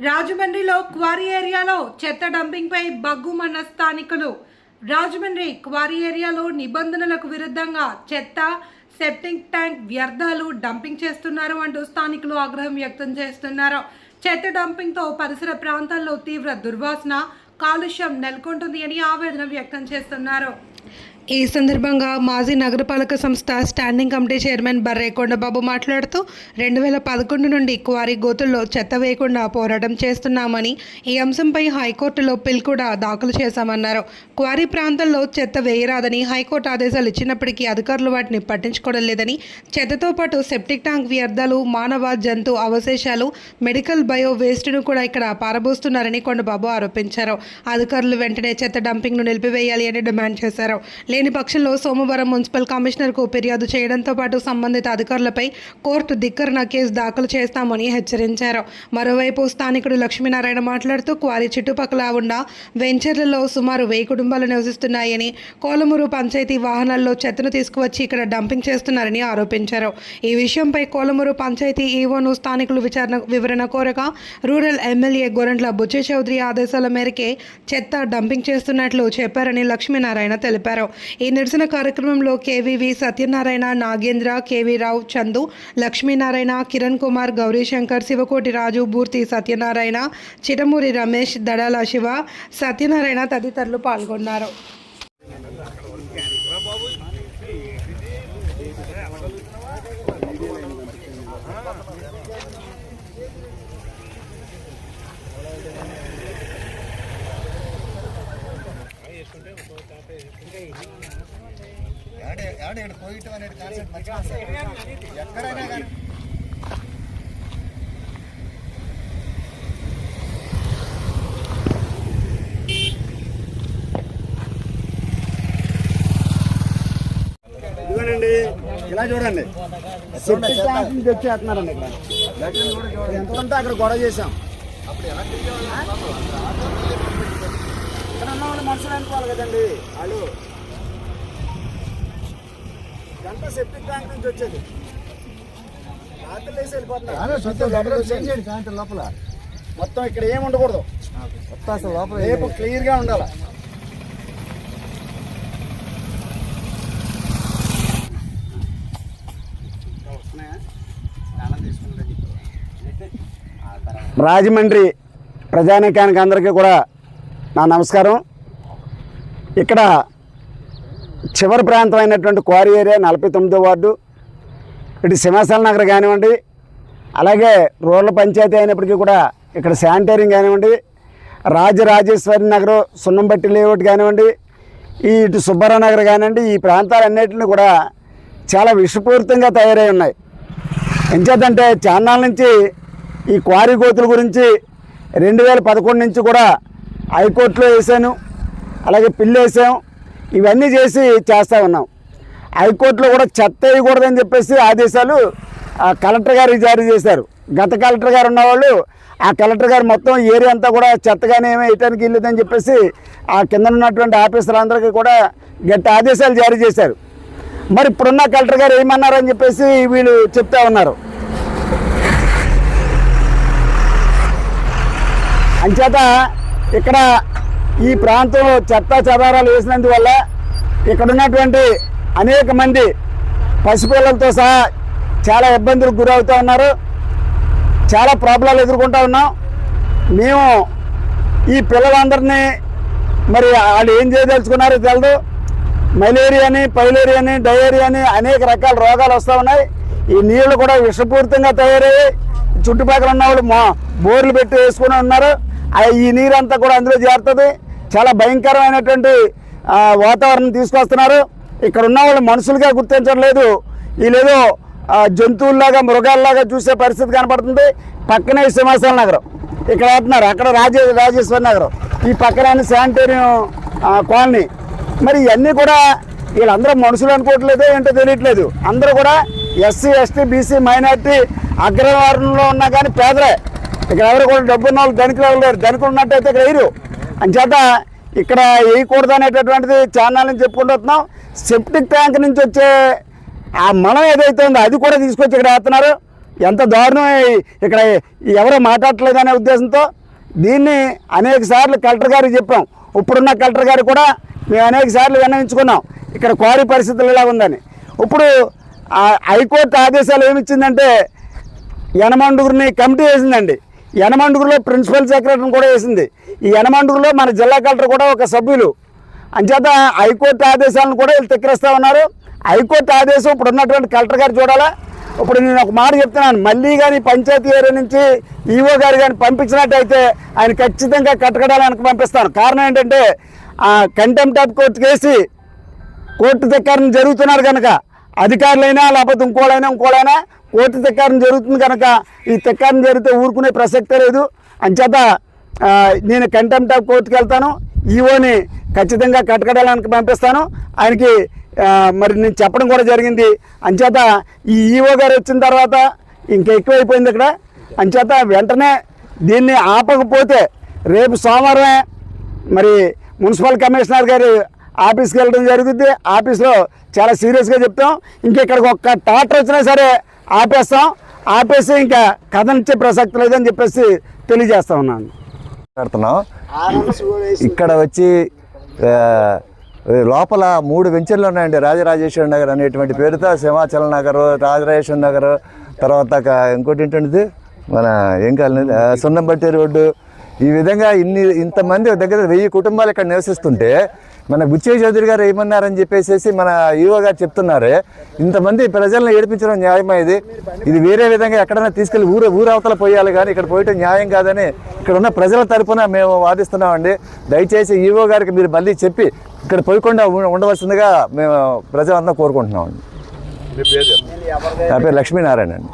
రాజమండ్రిలో క్వారీ ఏరియాలో చెత్త డంపింగ్పై బగ్గుమన్న స్థానికులు. రాజమండ్రి క్వారీ ఏరియాలో నిబంధనలకు విరుద్ధంగా చెత్త, సెప్టింగ్ ట్యాంక్ వ్యర్థాలు డంపింగ్ చేస్తున్నారు అంటూ స్థానికులు ఆగ్రహం వ్యక్తం చేస్తున్నారు. చెత్త డంపింగ్తో పరిసర ప్రాంతాల్లో తీవ్ర దుర్వాసన, కాలుష్యం నెలకొంటుంది అని ఆవేదన వ్యక్తం చేస్తున్నారు. ఈ సందర్భంగా మాజీ నగరపాలక సంస్థ స్టాండింగ్ కమిటీ చైర్మన్ బర్రే కొండబాబు మాట్లాడుతూ 2011 నుండి క్వారీ గోతుల్లో చెత్త వేయకుండా పోరాటం చేస్తున్నామని, ఈ అంశంపై హైకోర్టులో పిల్ కూడా దాఖలు చేశామన్నారు. క్వారీ ప్రాంతంలో చెత్త వేయరాదని హైకోర్టు ఆదేశాలు ఇచ్చినప్పటికీ అధికారులు వాటిని పట్టించుకోవడం లేదని, చెత్తతో పాటు సెప్టిక్ ట్యాంక్ వ్యర్థాలు, మానవ జంతు అవశేషాలు, మెడికల్ బయో వేస్ట్ను కూడా ఇక్కడ పారబోస్తున్నారని కొండబాబు ఆరోపించారు. అధికారులు వెంటనే చెత్త డంపింగ్ను నిలిపివేయాలి అని డిమాండ్ చేశారు. లేని పక్షంలో సోమవారం మున్సిపల్ కమిషనర్కు ఫిర్యాదు చేయడంతో పాటు సంబంధిత అధికారులపై కోర్టు ధిక్కరణ కేసు దాఖలు చేస్తామని హెచ్చరించారు. మరోవైపు స్థానికుడు లక్ష్మీనారాయణ మాట్లాడుతూ క్వారీ చుట్టుపక్కల ఉన్న వెంచర్లలో సుమారు 1000 కుటుంబాలు నివసిస్తున్నాయని, కోలమూరు పంచాయతీ వాహనాల్లో చెత్తను తీసుకువచ్చి ఇక్కడ డంపింగ్ చేస్తున్నారని ఆరోపించారు. ఈ విషయంపై కోలమూరు పంచాయతీ ఈవోను స్థానికులు వివరణ కోరగా రూరల్ ఎమ్మెల్యే గోరంట్ల బుచ్చే చౌదరి ఆదేశాల మేరకే చెత్త డంపింగ్ చేస్తున్నట్లు చెప్పారని లక్ష్మీనారాయణ తెలిపారు. ఈ నిరసన కార్యక్రమంలో కేవీవి సత్యనారాయణ, నాగేంద్ర, కేవీ రావు, చందు, లక్ష్మీనారాయణ, కిరణ్ కుమార్, గౌరీశంకర్, శివకోటి రాజు, బూర్తి సత్యనారాయణ, చిటమూరి రమేష్, దడాల శివ, సత్యనారాయణ తదితరులు పాల్గొన్నారు. పోయటం అనేది కాన్సెప్ట్ మర్చిపోతారు ఎక్కడైనా కానీ. ఇదిగోనండి, ఇలా చూడండి, సెప్టిక్ ట్యాంక్ నుంచి వచ్చేస్తున్నారండి. ఇక్కడ ఎంతకంటే అక్కడ గొడవ చేసాం. ఇక్కడ ఉన్న వాళ్ళు మనుషులు అనుకోవాలి కదండి. వాళ్ళు గంట సెప్టిక్ ట్యాంక్ నుంచి వచ్చేది రాత్రి వేసి వెళ్ళిపోతున్నారు. సాయంత్రం లోపల మొత్తం ఇక్కడ ఏమి ఉండకూడదు, మొత్తం అసలు లోపల రేపు క్లియర్గా ఉండాలి. రాజమండ్రి ప్రజానీకానికి అందరికీ కూడా నా నమస్కారం. ఇక్కడ చివరి ప్రాంతం అయినటువంటి క్వారీ ఏరియా 49వ వార్డు, ఇటు సింహాచల నగర్ కానివ్వండి, అలాగే రూరల్ పంచాయతీ అయినప్పటికీ కూడా ఇక్కడ శానిటరింగ్ కానివ్వండి, రాజరాజేశ్వరి నగర్, సున్నంబట్టి లేఅవుట్ కానివ్వండి, ఇటు సుబ్బారావు నగర్ కానివ్వండి, ఈ ప్రాంతాలన్నింటినీ కూడా చాలా విషపూరితంగా తయారై ఉన్నాయి. ఎంచేతంటే చాన్నాళ్ళ నుంచి ఈ క్వారీ గోతుల గురించి 2011 నుంచి కూడా హైకోర్టులో వేసాను, అలాగే పిల్లు వేసాం, ఇవన్నీ చేస్తూ ఉన్నాం. హైకోర్టులో కూడా చెత్త వేయకూడదని చెప్పేసి ఆదేశాలు కలెక్టర్ గారికి జారీ చేశారు. గత కలెక్టర్ గారు ఉన్నవాళ్ళు ఆ కలెక్టర్ గారు మొత్తం ఏరియా అంతా కూడా చెత్తగానే ఏమీ వేయటానికి వెళ్ళలేదని చెప్పేసి ఆ కింద ఉన్నటువంటి ఆఫీసర్లందరికీ కూడా గట్టి ఆదేశాలు జారీ చేశారు. మరి ఇప్పుడున్న కలెక్టర్ గారు ఏమన్నారని చెప్పేసి వీళ్ళు చెప్తా ఉన్నారు. అంచేత ఇక్కడ ఈ ప్రాంతంలో చెత్త చెదారాలు వేసినందువల్ల ఇక్కడ ఉన్నటువంటి అనేక మంది పసిపిల్లలతో సహా చాలా ఇబ్బందులకు గురవుతూ ఉన్నారు, చాలా ప్రాబ్లాలు ఎదుర్కొంటూ ఉన్నాం. మేము ఈ పిల్లలందరినీ మరి వాళ్ళు ఏం చేయదలుచుకున్నారో తెలియదు. మలేరియాని, పైలేరియాని, డయేరియాని అనేక రకాల రోగాలు వస్తూ ఉన్నాయి. ఈ నీళ్లు కూడా విషపూరితంగా తయారయ్యి చుట్టుపక్కల ఉన్న వాళ్ళు బోర్లు పెట్టి వేసుకుని ఉన్నారు. ఈ నీరంతా కూడా అందులో చేరుతుంది. చాలా భయంకరమైనటువంటి వాతావరణం తీసుకొస్తున్నారు. ఇక్కడ ఉన్న వాళ్ళు మనుషులుగా గుర్తించడం లేదు, వీళ్ళేదో జంతువుల్లాగా, మృగాల్లాగా చూసే పరిస్థితి కనపడుతుంది. పక్కనే సింహాచల నగరం, ఇక్కడ వేస్తున్నారు, అక్కడ రాజేశ్వరి నగరం, ఈ పక్కన శానిటేరియం కాలనీ. మరి ఇవన్నీ కూడా వీళ్ళందరూ మనుషులు అనుకోవట్లేదు, ఏంటో తెలియట్లేదు. అందరూ కూడా ఎస్సీ, ఎస్టీ, బీసీ, మైనార్టీ అగ్రవర్ణంలో ఉన్నా కానీ పేదలే. ఇక్కడ ఎవరు కూడా డబ్బున్న వాళ్ళు ధనికులు ఎవరు లేరు. ధనికులు ఉన్నట్టయితే ఇక్కడ వేయరు. అంచేత ఇక్కడ వేయకూడదు అనేటటువంటిది చాలా నుంచి చెప్పుకుంటూ వస్తున్నాం. సెప్టిక్ ట్యాంక్ నుంచి వచ్చే ఆ మలం ఏదైతే ఉందో అది కూడా తీసుకొచ్చి ఇక్కడ వేస్తున్నారు. ఎంత దారుణం ఇక్కడ ఎవరో మాట్లాడట్లేదనే ఉద్దేశంతో దీన్ని అనేక సార్లు కలెక్టర్ గారికి చెప్పాం. ఇప్పుడున్న కలెక్టర్ గారు కూడా మేము అనేక సార్లు విన్నవించుకున్నాం ఇక్కడ క్వారీ పరిస్థితులు ఇలా ఉందని. ఇప్పుడు హైకోర్టు ఆదేశాలు ఏమిచ్చిందంటే యనమండుగురిని కమిటీ వేసిందండి. యనమండుగురిలో ప్రిన్సిపల్ సెక్రటరీని కూడా వేసింది. ఈ యనమండుగురిలో మన జిల్లా కలెక్టర్ కూడా ఒక సభ్యులు. అంచేత హైకోర్టు ఆదేశాలను కూడా వీళ్ళు తిక్కరిస్తూ ఉన్నారు. హైకోర్టు ఆదేశం ఇప్పుడు ఉన్నటువంటి కలెక్టర్ గారు చూడాలా. ఇప్పుడు నేను ఒక మాట చెప్తున్నాను, మళ్ళీ కానీ పంచాయతీ ఏరియా నుంచి ఈఓ గారు కానీ పంపించినట్టయితే ఆయన ఖచ్చితంగా కట్టకడాలకు పంపిస్తాను. కారణం ఏంటంటే కంటెంప్ట్ ఆఫ్ కోర్టు కేసి కోర్టు ధిక్కారం జరుగుతున్నారు కనుక అధికారులైనా లేకపోతే ఇంకోళ్ళైనా కోర్టు ధిక్కారం జరుగుతుంది కనుక ఈ ధిక్కారం జరిగితే ఊరుకునే ప్రసక్తే లేదు. అంచేత నేను కంటెంప్ట్ ఆఫ్ కోర్టుకి వెళ్తాను. ఈఓని ఖచ్చితంగా కట్టకడాలకు పంపిస్తాను. ఆయనకి మరి నేను చెప్పడం కూడా జరిగింది. అంచేత ఈ ఈఓ గారు వచ్చిన తర్వాత ఇంకా ఎక్కువైపోయింది ఇక్కడ. అంచేత వెంటనే దీన్ని ఆపకపోతే రేపు సోమవారమే మరి మున్సిపల్ కమిషనర్ గారి ఆఫీస్కి వెళ్ళడం జరుగుద్ది. ఆఫీస్లో చాలా సీరియస్గా చెప్తాం. ఇక్కడికి ఒక్క టాటర్ వచ్చినా సరే ఆపేసి ఇంకా కథనిచ్చే ప్రసక్తి లేదని చెప్పేసి తెలియజేస్తా ఉన్నాను. ఇక్కడ వచ్చి లోపల 3 వెంచర్లు ఉన్నాయండి. రాజరాజేశ్వర నగర్ అనేటువంటి పేరుతో సింహాచల నగర్, రాజరాజేశ్వర నగర్, తర్వాత ఇంకోటి ఏంటంటే మన ఏం కాలనీ సున్నంబట్టి రోడ్డు. ఈ విధంగా ఇంతమంది దగ్గర 1000 కుటుంబాలు ఇక్కడ నివసిస్తుంటే మన బుచ్చయ్య చౌదరి గారు ఏమన్నారని చెప్పేసి మన ఈఓ గారు చెప్తున్నారు. ఇంతమంది ప్రజలను ఏడిపించడం న్యాయమా? ఇది వేరే విధంగా ఎక్కడైనా తీసుకెళ్ళి ఊరు అవతల పోయాలి, కానీ ఇక్కడ పోయటం న్యాయం కాదని ఇక్కడ ఉన్న ప్రజల తరఫున మేము వాదిస్తున్నామండి. దయచేసి ఈఓ గారికి మీరు మళ్ళీ చెప్పి ఇక్కడ పోయకుండా ఉండవలసిందిగా మేము ప్రజలంతా కోరుకుంటున్నామండి. నా పేరు లక్ష్మీనారాయణ అండి.